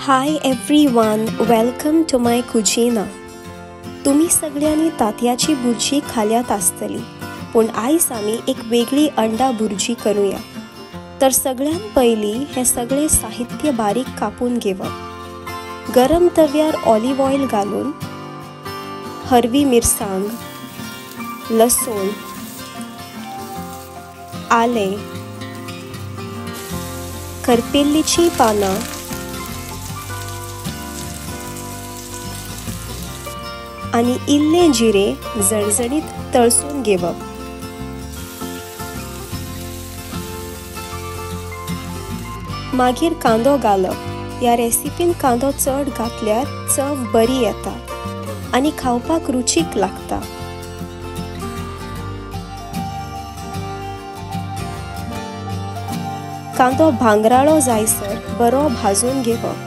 Hi everyone, welcome to माय कुजिना. तुम्ही सगळ्यांनी तांतयाची भुर्जी खाल्यात आसतली, पण आयज आमी एक वेगळी अंडा भुर्जी करूया. तर सगळ्यात पयलीं हे सगळे साहित्य बारीक कापून घेवप. गरम तव्यार ऑलिव्ह ऑयल घालून हरवी मिरसांग, लसूण, आले, करपेल्लीची पानां, आणि इल्ले जिरे जळजळीत तळसून घेवप. मागीर कांदो घालप. ह्या रेसिपीन कांदो चड घातल्यार चव बरी येता आणि खावपाक रुचीक लागता. कांदो भांगराळो जायसर बरो भाजून घेवप.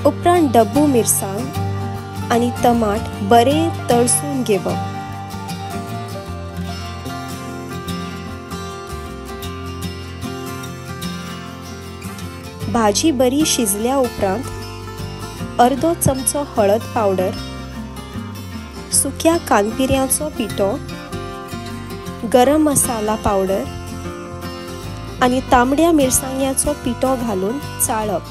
उपरांत डब्बू मिरसांग आणि टमाट बरे तळसून घेवप. भाजी बरी शिजल्या उपरांत अर्दो चमचो हळद पावडर, सुक्या कानपिऱ्याचो पिठो, गरम मसाला पावडर आणि तांबड्या मिरसांग्याचो पिठो घालून चाळप.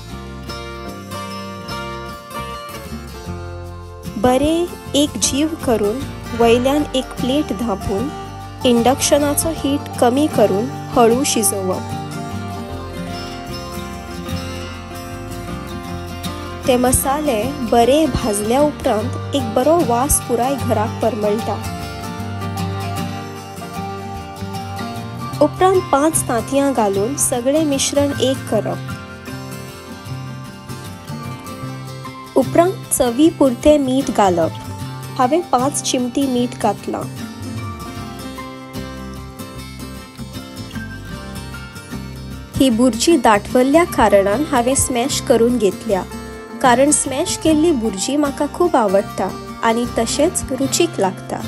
बरे एक जीव करून वयल्यान एक प्लेट धांपून इंडक्शनाचो हीट कमी करून हळू शिजोवप. ते मसाले बरे भाजल्या उपरांत एक बरो वास पुराय घराक परमळटा. उपरांत 5 तांतयां घालून सगळे मिश्रण एक करप. उपरांत चवी पुरते मीठ घालप. हांवें 5 चिमटी मीठ घातलां. ही भुर्जी दाटवल्ल्या कारणान हांवें स्मॅश करून घेतल्या, कारण स्मॅश केल्ली भुर्जी म्हाका खूब आवडटा आणि तशेंच रुचीक लागता.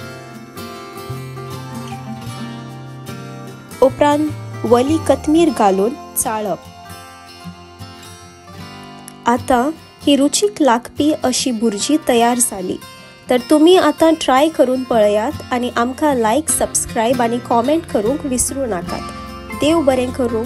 उपरांत वली कोथमीर घालून चाळप. आता ही रुचीक लागपी अशी भुर्जी तयार जाली. तर तुम्ही आता ट्राय करून पळयात आणि आमकां लाईक, सबस्क्राईब आणि कॉमेंट करूंक विसरू नाकात. देव बरें करूं.